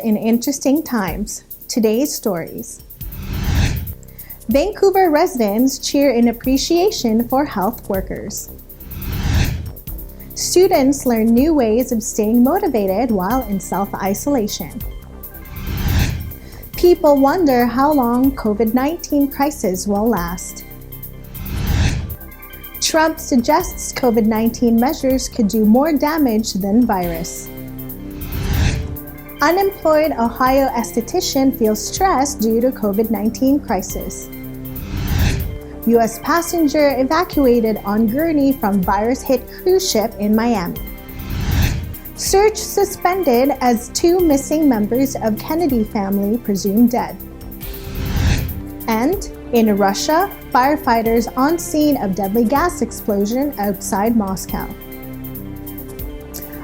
in interesting times. Today's stories. Vancouver residents cheer in appreciation for health workers. Students learn new ways of staying motivated while in self-isolation. People wonder how long COVID-19 crisis will last. Trump suggests COVID-19 measures could do more damage than virus. Unemployed Ohio esthetician feels stressed due to COVID-19 crisis. U.S. passenger evacuated on gurney from virus-hit cruise ship in Miami. Search suspended as 2 missing members of Kennedy family presumed dead. And in Russia, firefighters on scene of deadly gas explosion outside Moscow.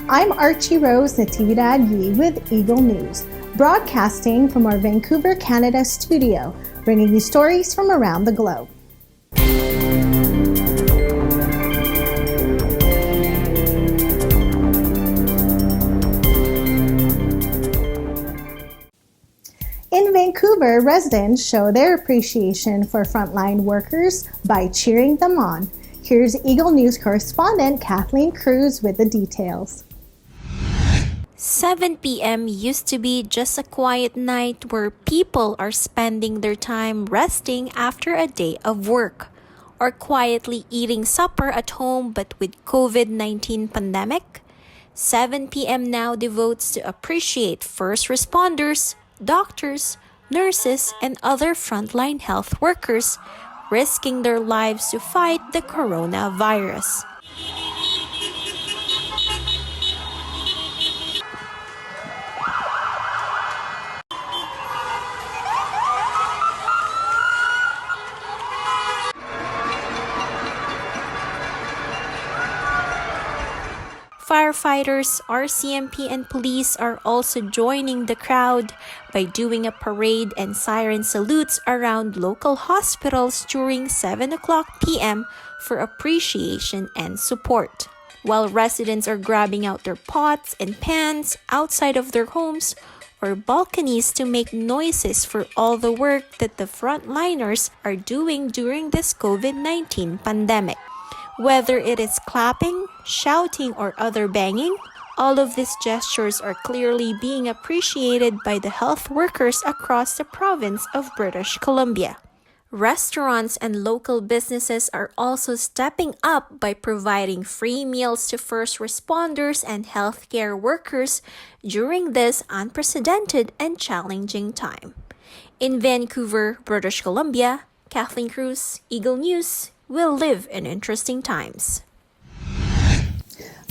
I'm Archie Rose Natividad Yi with Eagle News, broadcasting from our Vancouver, Canada studio, bringing you stories from around the globe. In Vancouver, residents show their appreciation for frontline workers by cheering them on. Here's Eagle News correspondent Kathleen Cruz with the details. 7 p.m. used to be just a quiet night where people are spending their time resting after a day of work or quietly eating supper at home. But with COVID-19 pandemic, 7 p.m. now devotes to appreciate first responders, doctors, nurses, and other frontline health workers risking their lives to fight the coronavirus. Firefighters, RCMP, and police are also joining the crowd by doing a parade and siren salutes around local hospitals during 7 o'clock p.m. for appreciation and support. While residents are grabbing out their pots and pans outside of their homes or balconies to make noises for all the work that the frontliners are doing during this COVID-19 pandemic. Whether it is clapping, shouting, or other banging, all of these gestures are clearly being appreciated by the health workers across the province of British Columbia. Restaurants and local businesses are also stepping up by providing free meals to first responders and healthcare workers during this unprecedented and challenging time. In Vancouver, British Columbia, Kathleen Cruz, Eagle News. Will live in interesting times.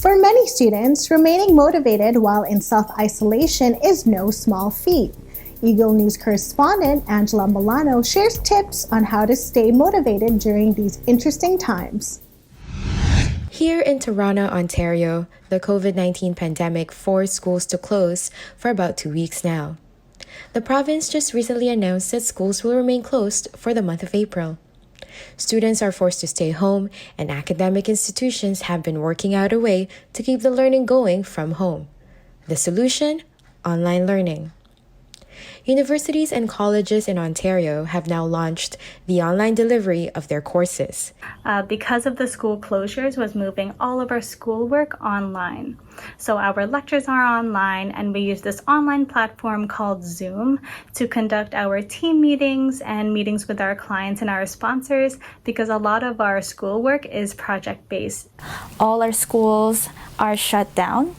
For many students, remaining motivated while in self-isolation is no small feat. Eagle News correspondent Angela Milano shares tips on how to stay motivated during these interesting times. Here in Toronto, Ontario, the COVID-19 pandemic forced schools to close for about 2 weeks now. The province just recently announced that schools will remain closed for the month of April. Students are forced to stay home, and academic institutions have been working out a way to keep the learning going from home. The solution? Online learning. Universities and colleges in Ontario have now launched the online delivery of their courses. Because of the school closures, was moving all of our schoolwork online. So our lectures are online, and we use this online platform called Zoom to conduct our team meetings and meetings with our clients and our sponsors, because a lot of our schoolwork is project-based. All our schools are shut down,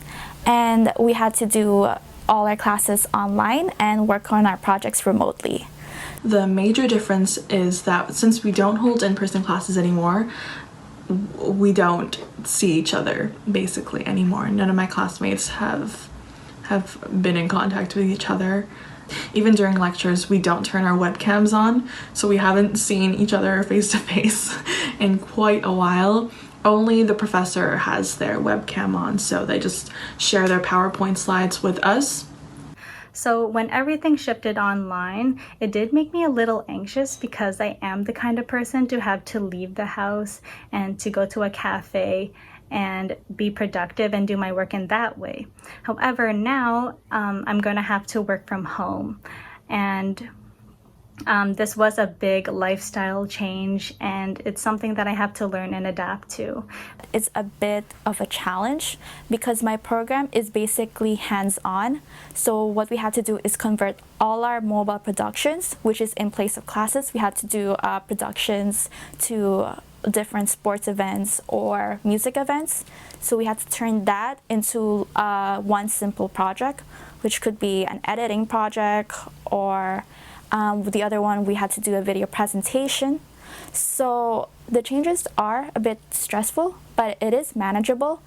and we had to do all our classes online and work on our projects remotely. The major difference is that since we don't hold in-person classes anymore, we don't see each other basically anymore. None of my classmates have been in contact with each other. Even during lectures, we don't turn our webcams on, so we haven't seen each other face to face in quite a while. Only the professor has their webcam on, so they just share their PowerPoint slides with us. So when everything shifted online, it did make me a little anxious because I am the kind of person to have to leave the house and to go to a cafe and be productive and do my work in that way. However, now I'm going to have to work from home, and this was a big lifestyle change, and it's something that I have to learn and adapt to. It's a bit of a challenge because my program is basically hands-on. So what we had to do is convert all our mobile productions, which is in place of classes. We had to do productions to different sports events or music events. So we had to turn that into one simple project, which could be an editing project, or the other one we had to do a video presentation. So the changes are a bit stressful, but it is manageable.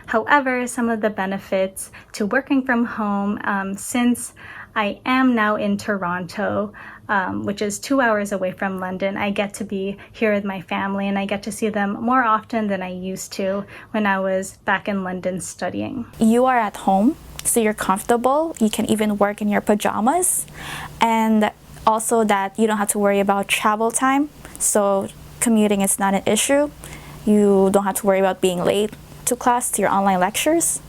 However, some of the benefits to working from home, since I am now in Toronto, which is 2 hours away from London, I get to be here with my family, and I get to see them more often than I used to when I was back in London studying. You are at home, so you're comfortable. You can even work in your pajamas, and also that you don't have to worry about travel time. So commuting is not an issue. You don't have to worry about being late to class, to your online lectures.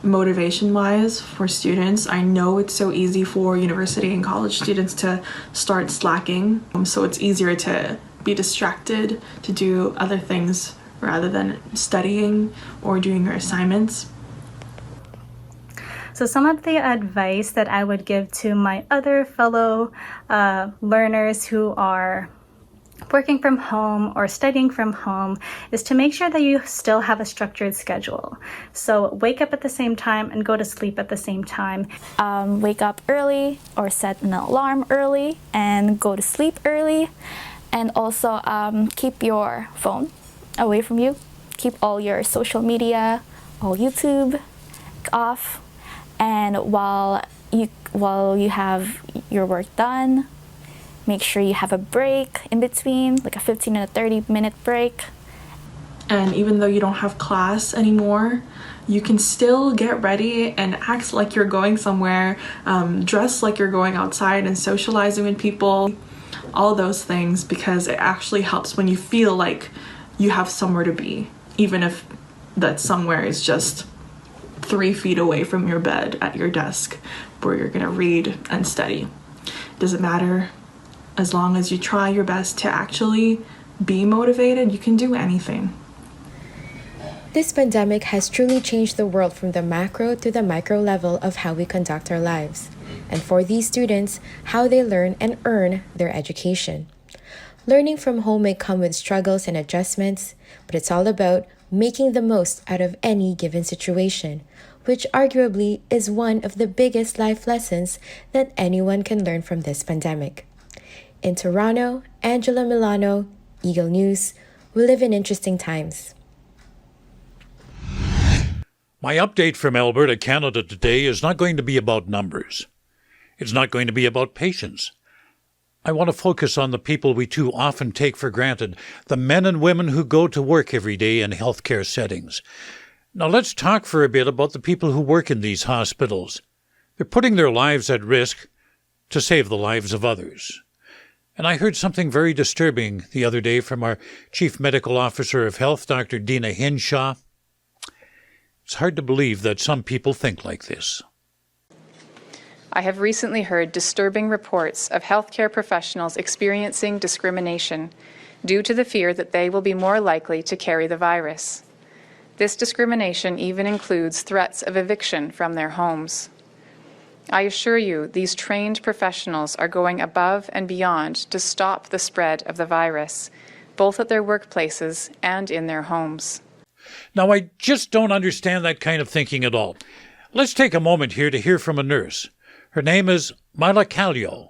Motivation-wise for students, I know it's so easy for university and college students to start slacking. So it's easier to be distracted, to do other things rather than studying or doing your assignments. So some of the advice that I would give to my other fellow learners who are working from home or studying from home is to make sure that you still have a structured schedule. So wake up at the same time and go to sleep at the same time. Wake up early or set an alarm early and go to sleep early. And also keep your phone away from you. Keep all your social media, all YouTube off. And while you have your work done, make sure you have a break in between, like a 15 and a 30-minute break. And even though you don't have class anymore, you can still get ready and act like you're going somewhere, dress like you're going outside and socializing with people, all those things, because it actually helps when you feel like you have somewhere to be, even if that somewhere is just 3 feet away from your bed at your desk where you're gonna read and study. Doesn't matter. As long as you try your best to actually be motivated, you can do anything. This pandemic has truly changed the world from the macro to the micro level of how we conduct our lives, and for these students, how they learn and earn their education. Learning from home may come with struggles and adjustments, but it's all about making the most out of any given situation, which arguably is one of the biggest life lessons that anyone can learn from this pandemic. In Toronto, Angela Milano, Eagle News, we live in interesting times. My update from Alberta, Canada today is not going to be about numbers. It's not going to be about patience. I want to focus on the people we too often take for granted, the men and women who go to work every day in healthcare settings. Now let's talk for a bit about the people who work in these hospitals. They're putting their lives at risk to save the lives of others. And I heard something very disturbing the other day from our Chief Medical Officer of Health, Dr. Dina Hinshaw. It's hard to believe that some people think like this. I have recently heard disturbing reports of healthcare professionals experiencing discrimination due to the fear that they will be more likely to carry the virus. This discrimination even includes threats of eviction from their homes. I assure you, these trained professionals are going above and beyond to stop the spread of the virus, both at their workplaces and in their homes. Now, I just don't understand that kind of thinking at all. Let's take a moment here to hear from a nurse. Her name is Mila Kallio.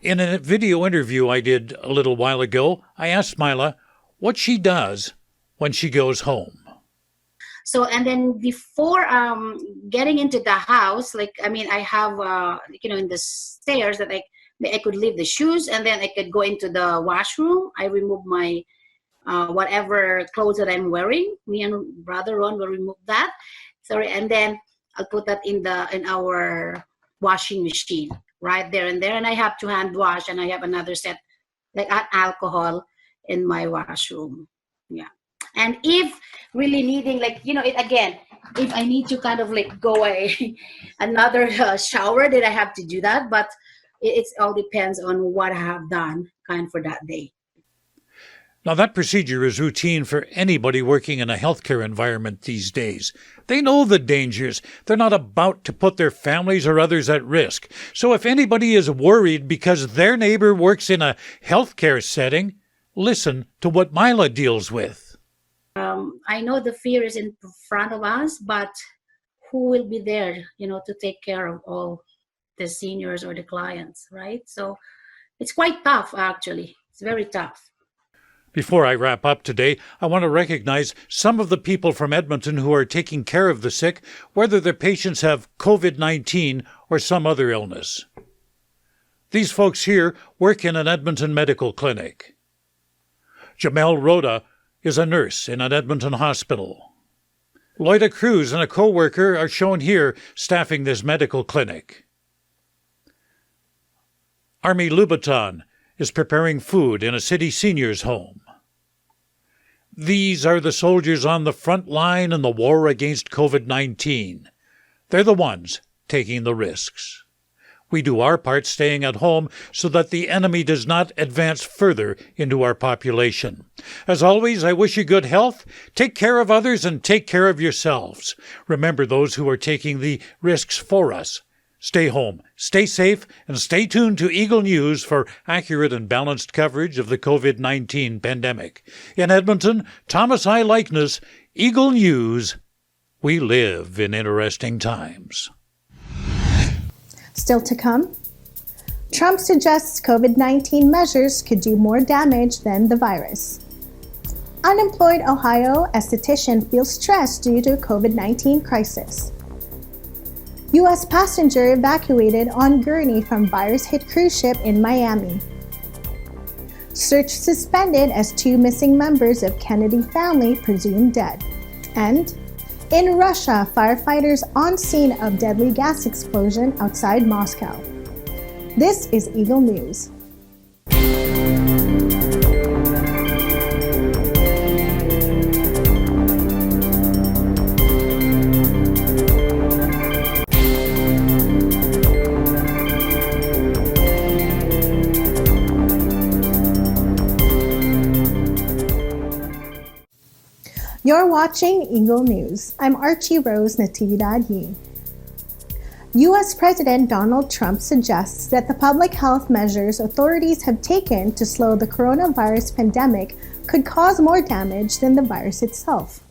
In a video interview I did a little while ago, I asked Mila what she does when she goes home. So, and then before getting into the house, I have, in the stairs that I could leave the shoes, and then I could go into the washroom. I remove my whatever clothes that I'm wearing. Me and brother Ron will remove that. Sorry, and then I'll put that in our washing machine right there and there. And I have to hand wash, and I have another set, like alcohol in my washroom. Yeah. And if really needing, like, it again, if I need to kind of like go another shower, then I have to do that. But it all depends on what I have done kind for that day. Now, that procedure is routine for anybody working in a healthcare environment these days. They know the dangers. They're not about to put their families or others at risk. So if anybody is worried because their neighbor works in a healthcare setting, listen to what Mila deals with. I know the fear is in front of us, but who will be there, to take care of all the seniors or the clients, right? So it's quite tough, actually. It's very tough. Before I wrap up today, I want to recognize some of the people from Edmonton who are taking care of the sick, whether their patients have COVID-19 or some other illness. These folks here work in an Edmonton medical clinic. Jamel Rhoda is a nurse in an Edmonton hospital. Loida Cruz and a co-worker are shown here staffing this medical clinic. Army Louboutin is preparing food in a city seniors' home. These are the soldiers on the front line in the war against COVID-19. They're the ones taking the risks. We do our part staying at home so that the enemy does not advance further into our population. As always, I wish you good health. Take care of others and take care of yourselves. Remember those who are taking the risks for us. Stay home, stay safe, and stay tuned to Eagle News for accurate and balanced coverage of the COVID-19 pandemic. In Edmonton, Thomas I. Likeness, Eagle News. We live in interesting times. Still to come, Trump suggests COVID-19 measures could do more damage than the virus. Unemployed Ohio esthetician feels stressed due to COVID-19 crisis. U.S. passenger evacuated on gurney from virus-hit cruise ship in Miami. Search suspended as 2 missing members of Kennedy family presumed dead. And in Russia, firefighters on scene of deadly gas explosion outside Moscow. This is Eagle News. You're watching Eagle News. I'm Archie Rose Natividad Yi. U.S. President Donald Trump suggests that the public health measures authorities have taken to slow the coronavirus pandemic could cause more damage than the virus itself.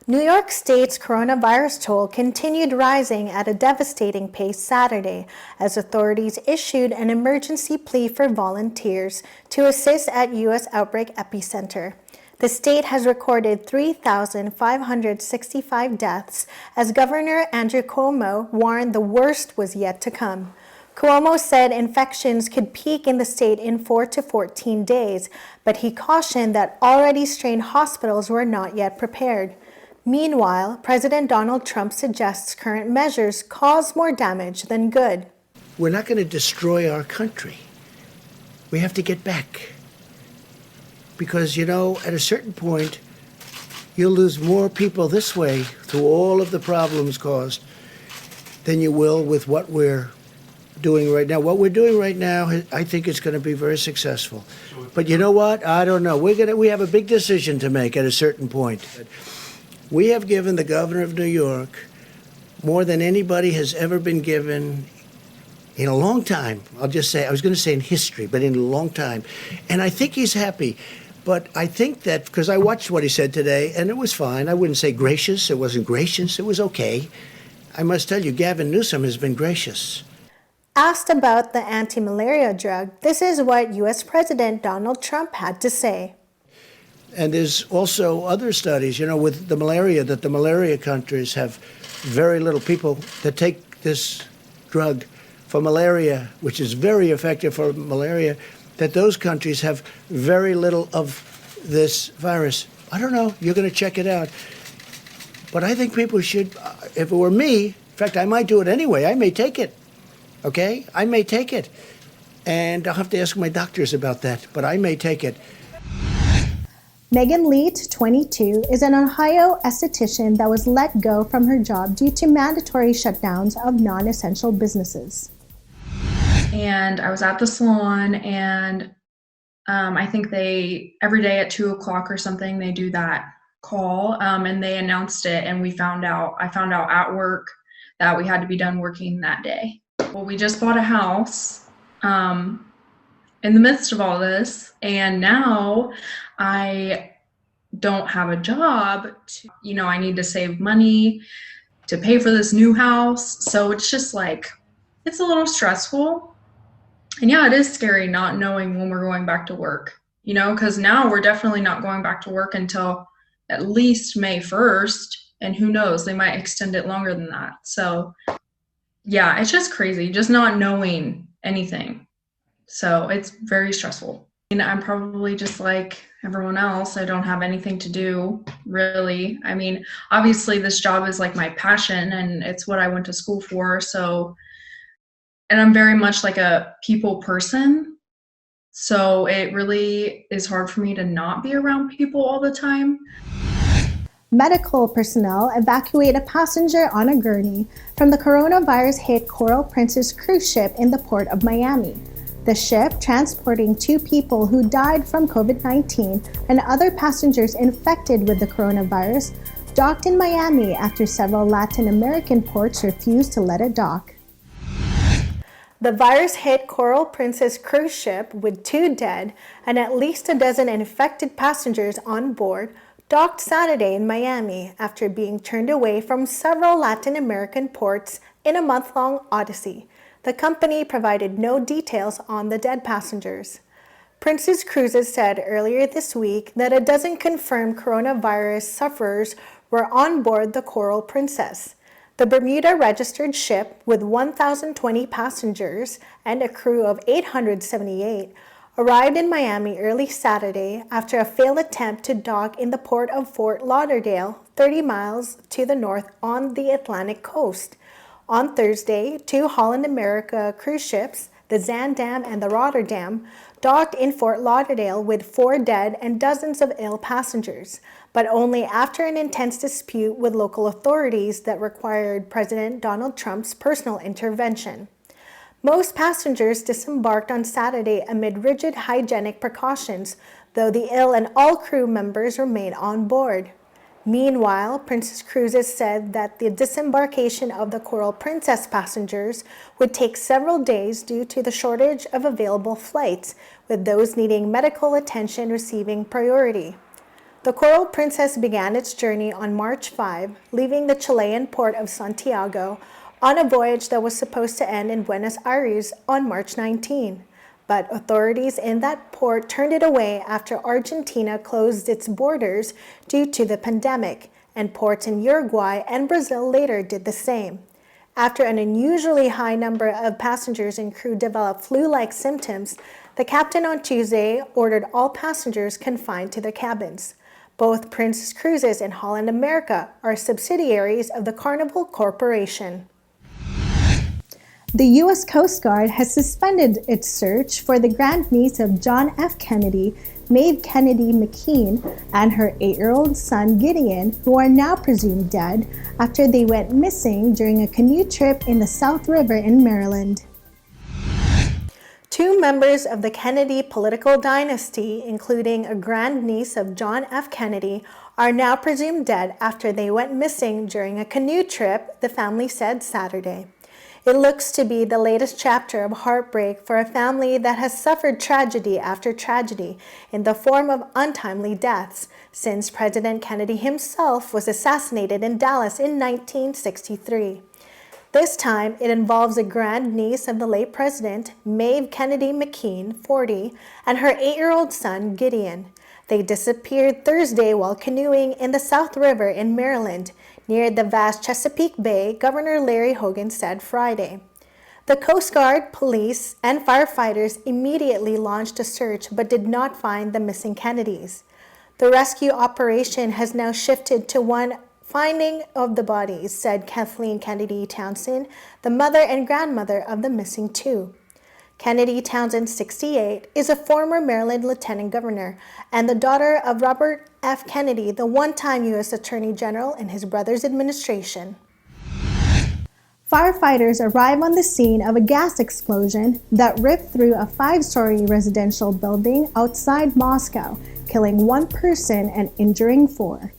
New York State's coronavirus toll continued rising at a devastating pace Saturday as authorities issued an emergency plea for volunteers to assist at U.S. outbreak epicenter. The state has recorded 3,565 deaths as Governor Andrew Cuomo warned the worst was yet to come. Cuomo said infections could peak in the state in 4 to 14 days, but he cautioned that already strained hospitals were not yet prepared. Meanwhile, President Donald Trump suggests current measures cause more damage than good. We're not going to destroy our country. We have to get back. Because, at a certain point, you'll lose more people this way through all of the problems caused than you will with what we're doing right now. What we're doing right now, I think it's going to be very successful. But you know what? I don't know. We have a big decision to make at a certain point. We have given the governor of New York more than anybody has ever been given in a long time. I was going to say in history, but in a long time. And I think he's happy. But I think that, because I watched what he said today, and it was fine. I wouldn't say gracious. It wasn't gracious. It was okay. I must tell you, Gavin Newsom has been gracious. Asked about the anti-malaria drug, this is what U.S. President Donald Trump had to say. And there's also other studies, with the malaria, that the malaria countries have very little people that take this drug for malaria, which is very effective for malaria, that those countries have very little of this virus. I don't know. You're going to check it out. But I think people should, if it were me, in fact, I might do it anyway. I may take it. Okay? I may take it. And I'll have to ask my doctors about that, but I may take it. Megan Leet, 22, is an Ohio esthetician that was let go from her job due to mandatory shutdowns of non-essential businesses. And I was at the salon, and I think every day at 2:00 or something, they do that call, and they announced it, and I found out at work that we had to be done working that day. Well, we just bought a house in the midst of all this, and now I don't have a job. I need to save money to pay for this new house. So it's just like, it's a little stressful. And yeah, it is scary not knowing when we're going back to work, because now we're definitely not going back to work until at least May 1st. And who knows, they might extend it longer than that. So yeah, it's just crazy, just not knowing anything. So it's very stressful. And I'm probably just like everyone else. I don't have anything to do, really. I mean, obviously this job is like my passion and it's what I went to school for. And I'm very much like a people person. So it really is hard for me to not be around people all the time. Medical personnel evacuate a passenger on a gurney from the coronavirus-hit Coral Princess cruise ship in the port of Miami. The ship, transporting 2 people who died from COVID-19 and other passengers infected with the coronavirus, docked in Miami after several Latin American ports refused to let it dock. The virus-hit Coral Princess cruise ship, with 2 dead and at least a dozen infected passengers on board, docked Saturday in Miami after being turned away from several Latin American ports in a month-long odyssey. The company provided no details on the dead passengers. Princess Cruises said earlier this week that a dozen confirmed coronavirus sufferers were on board the Coral Princess. The Bermuda-registered ship, with 1,020 passengers and a crew of 878, arrived in Miami early Saturday after a failed attempt to dock in the port of Fort Lauderdale, 30 miles to the north on the Atlantic coast. On Thursday, 2 Holland America cruise ships, the Zaandam and the Rotterdam, docked in Fort Lauderdale with 4 dead and dozens of ill passengers, but only after an intense dispute with local authorities that required President Donald Trump's personal intervention. Most passengers disembarked on Saturday amid rigid hygienic precautions, though the ill and all crew members remain on board. Meanwhile, Princess Cruises said that the disembarkation of the Coral Princess passengers would take several days due to the shortage of available flights, with those needing medical attention receiving priority. The Coral Princess began its journey on March 5, leaving the Chilean port of Santiago on a voyage that was supposed to end in Buenos Aires on March 19. But authorities in that port turned it away after Argentina closed its borders due to the pandemic, and ports in Uruguay and Brazil later did the same. After an unusually high number of passengers and crew developed flu-like symptoms, the captain on Tuesday ordered all passengers confined to their cabins. Both Princess Cruises and Holland America are subsidiaries of the Carnival Corporation. The U.S. Coast Guard has suspended its search for the grandniece of John F. Kennedy, Maeve Kennedy McKean, and her 8-year-old son Gideon, who are now presumed dead after they went missing during a canoe trip in the South River in Maryland. 2 members of the Kennedy political dynasty, including a grandniece of John F. Kennedy, are now presumed dead after they went missing during a canoe trip, the family said Saturday. It looks to be the latest chapter of heartbreak for a family that has suffered tragedy after tragedy in the form of untimely deaths since President Kennedy himself was assassinated in Dallas in 1963. This time, it involves a grandniece of the late president, Maeve Kennedy McKean, 40, and her 8-year-old son, Gideon. They disappeared Thursday while canoeing in the South River in Maryland, near the vast Chesapeake Bay, Governor Larry Hogan said Friday. The Coast Guard, police, and firefighters immediately launched a search but did not find the missing Kennedys. The rescue operation has now shifted to one finding of the bodies, said Kathleen Kennedy Townsend, the mother and grandmother of the missing 2. Kennedy Townsend, 68, is a former Maryland lieutenant governor and the daughter of Robert F. Kennedy, the one-time U.S. Attorney General in his brother's administration. Firefighters arrive on the scene of a gas explosion that ripped through a 5-story residential building outside Moscow, killing 1 person and injuring 4.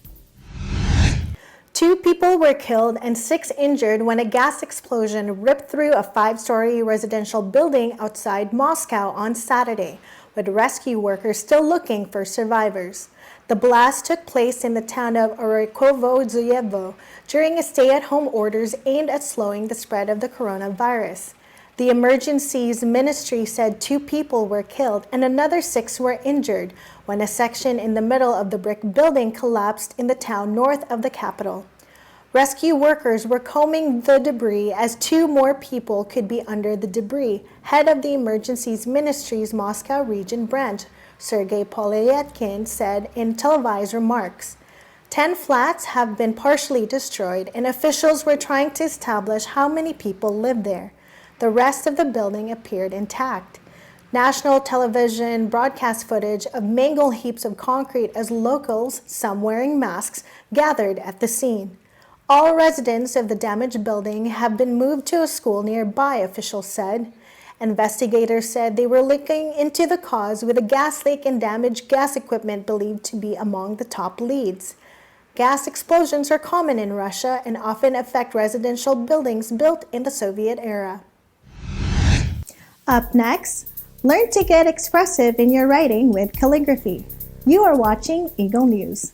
2 people were killed and 6 injured when a gas explosion ripped through a 5-story residential building outside Moscow on Saturday, with rescue workers still looking for survivors. The blast took place in the town of Orikovo-Zuyevo during a stay-at-home orders aimed at slowing the spread of the coronavirus. The emergencies ministry said 2 people were killed and another 6 were injured when a section in the middle of the brick building collapsed in the town north of the capital. Rescue workers were combing the debris as 2 more people could be under the debris, head of the emergencies ministry's Moscow region branch, Sergei Polyetkin, said in televised remarks. 10 flats have been partially destroyed, and officials were trying to establish how many people lived there. The rest of the building appeared intact. National television broadcast footage of mangled heaps of concrete as locals, some wearing masks, gathered at the scene. All residents of the damaged building have been moved to a school nearby, officials said. Investigators said they were looking into the cause, with a gas leak and damaged gas equipment believed to be among the top leads. Gas explosions are common in Russia and often affect residential buildings built in the Soviet era. Up next, learn to get expressive in your writing with calligraphy. You are watching Eagle News.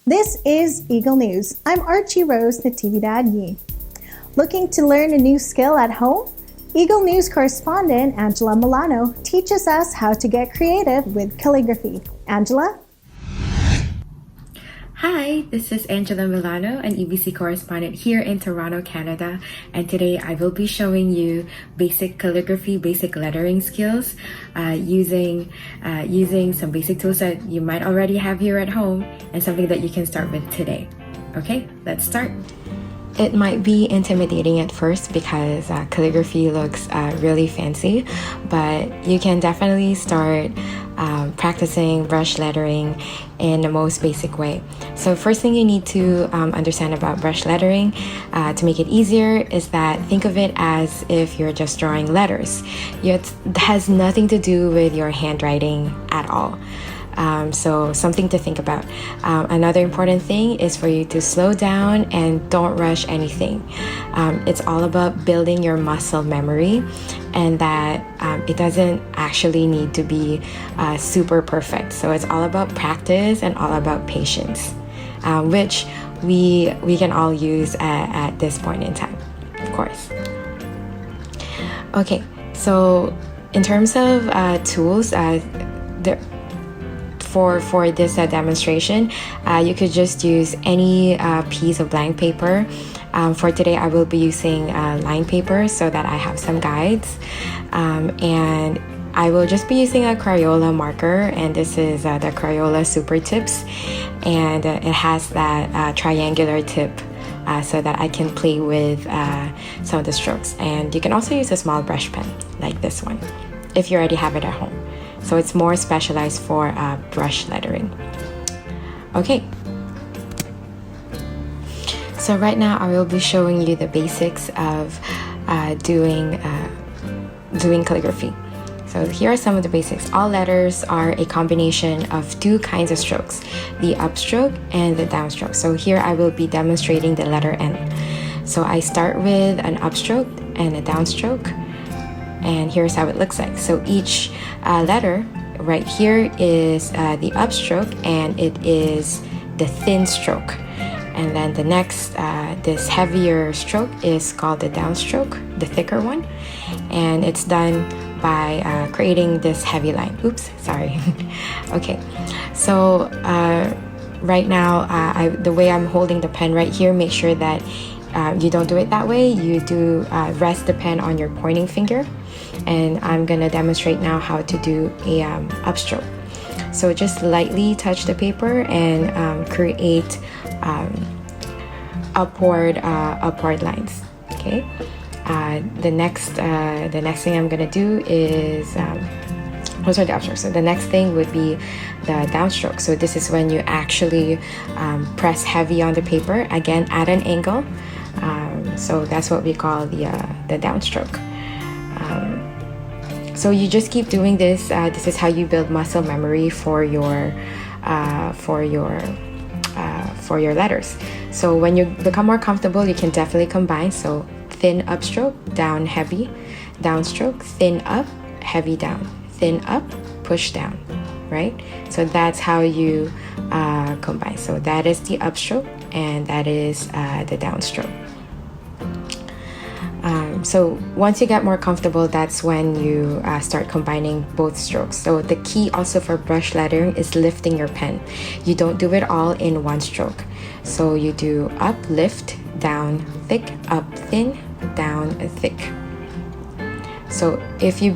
This is Eagle News. I'm Archie Rose Natividad Yi. Looking to learn a new skill at home? Eagle News correspondent Angela Milano teaches us how to get creative with calligraphy. Angela? Hi, this is Angela Milano, an EBC correspondent here in Toronto, Canada, and today I will be showing you basic calligraphy, basic lettering skills using some basic tools that you might already have here at home and something that you can start with today. Okay, let's start. It might be intimidating at first because calligraphy looks really fancy, but you can definitely start practicing brush lettering in the most basic way. So first thing you need to understand about brush lettering to make it easier is that think of it as if you're just drawing letters. It has nothing to do with your handwriting at all. So something to think about. Another important thing is for you to slow down and don't rush anything. It's all about building your muscle memory, and that it doesn't actually need to be super perfect. So it's all about practice and all about patience, which we can all use at this point in time, of course. Okay, so in terms of tools, for this demonstration, you could just use any piece of blank paper. For today, I will be using line paper so that I have some guides. And I will just be using a Crayola marker, and this is the Crayola Super Tips. And it has that triangular tip so that I can play with some of the strokes. And you can also use a small brush pen like this one if you already have it at home. So it's more specialized for brush lettering. Okay. So right now I will be showing you the basics of doing calligraphy. So here are some of the basics. All letters are a combination of 2 kinds of strokes, the upstroke and the downstroke. So here I will be demonstrating the letter N. So I start with an upstroke and a downstroke, and here's how it looks like. So each letter right here is the upstroke, and it is the thin stroke. And then the next, this heavier stroke is called the downstroke, the thicker one. And it's done by creating this heavy line. Oops, sorry. Okay, so right now, the way I'm holding the pen right here, make sure that you don't do it that way. You do rest the pen on your pointing finger, and I'm gonna demonstrate now how to do a upstroke. So just lightly touch the paper and create upward lines. Okay. The next thing I'm gonna do is those are the upstrokes. So the next thing would be the downstroke. So this is when you actually press heavy on the paper, again at an angle. So that's what we call the downstroke. So you just keep doing this. This is how you build muscle memory for your letters. So when you become more comfortable, you can definitely combine. So thin upstroke, down heavy, downstroke, thin up, heavy down, thin up, push down, right? So that's how you combine. So that is the upstroke and that is the downstroke. So once you get more comfortable, that's when you start combining both strokes. So the key also for brush lettering is lifting your pen. You don't do it all in one stroke. So you do up, lift, down, thick, up, thin, down, thick. So if you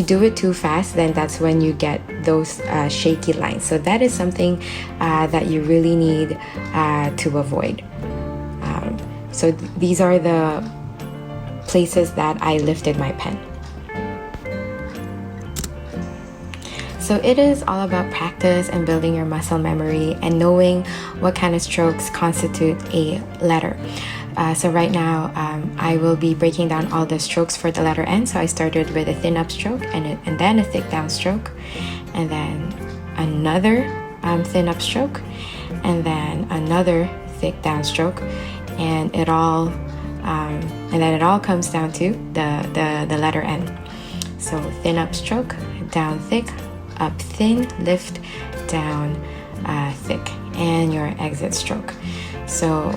do it too fast, then that's when you get those shaky lines. So that is something that you really need to avoid. So these are the places that I lifted my pen. So it is all about practice and building your muscle memory and knowing what kind of strokes constitute a letter. So right now, I will be breaking down all the strokes for the letter N. So I started with a thin upstroke and then a thick downstroke, and then another thin upstroke, and then another thick downstroke, and then it all comes down to the letter N. So thin upstroke, down thick, up thin, lift, down thick, and your exit stroke. So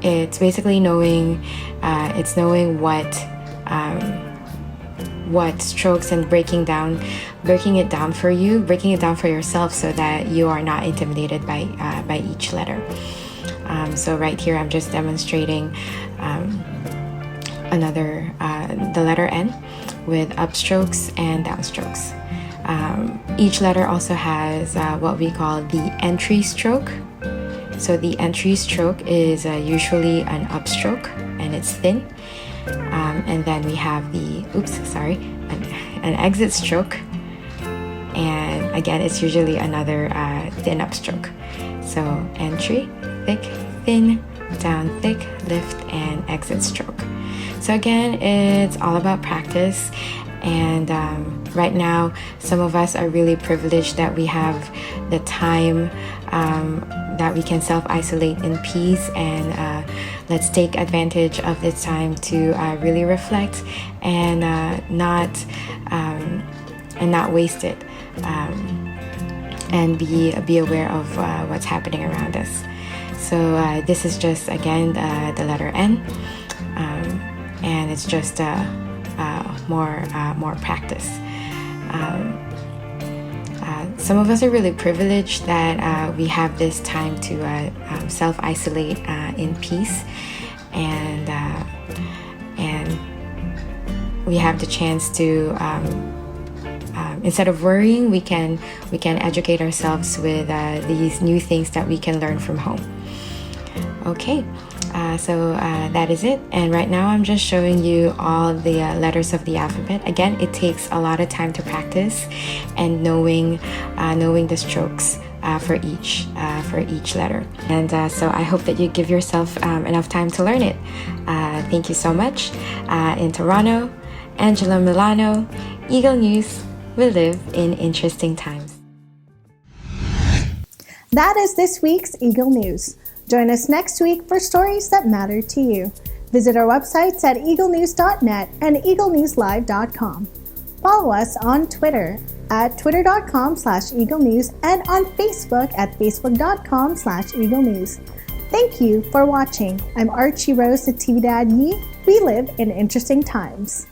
it's basically knowing what strokes and breaking it down for yourself so that you are not intimidated by each letter. So right here I'm just demonstrating the letter N with upstrokes and downstrokes. Each letter also has what we call the entry stroke. So the entry stroke is usually an upstroke and it's thin. And then we have an exit stroke. And again, it's usually another thin upstroke. So entry, thick, thin, down, thick, lift, and exit stroke. So again, it's all about practice. And right now, some of us are really privileged that we have the time that we can self-isolate in peace, and let's take advantage of this time to really reflect and not waste it, and be aware of what's happening around us. So this is just again the letter N, and it's just more practice. Some of us are really privileged that we have this time to self-isolate in peace, and we have the chance to instead of worrying, we can educate ourselves with these new things that we can learn from home. Okay. So that is it, and right now I'm just showing you all the letters of the alphabet. Again, it takes a lot of time to practice and knowing the strokes for each letter, and so I hope that you give yourself enough time to learn it. Thank you so much. In Toronto, Angela Milano, Eagle News. We live in interesting times. That is this week's Eagle News. Join us next week for stories that matter to you. Visit our websites at eaglenews.net and eaglenewslive.com. Follow us on Twitter at twitter.com/eaglenews and on Facebook at facebook.com/eaglenews. Thank you for watching. I'm Archie Rose at TV Dad Yi. We live in interesting times.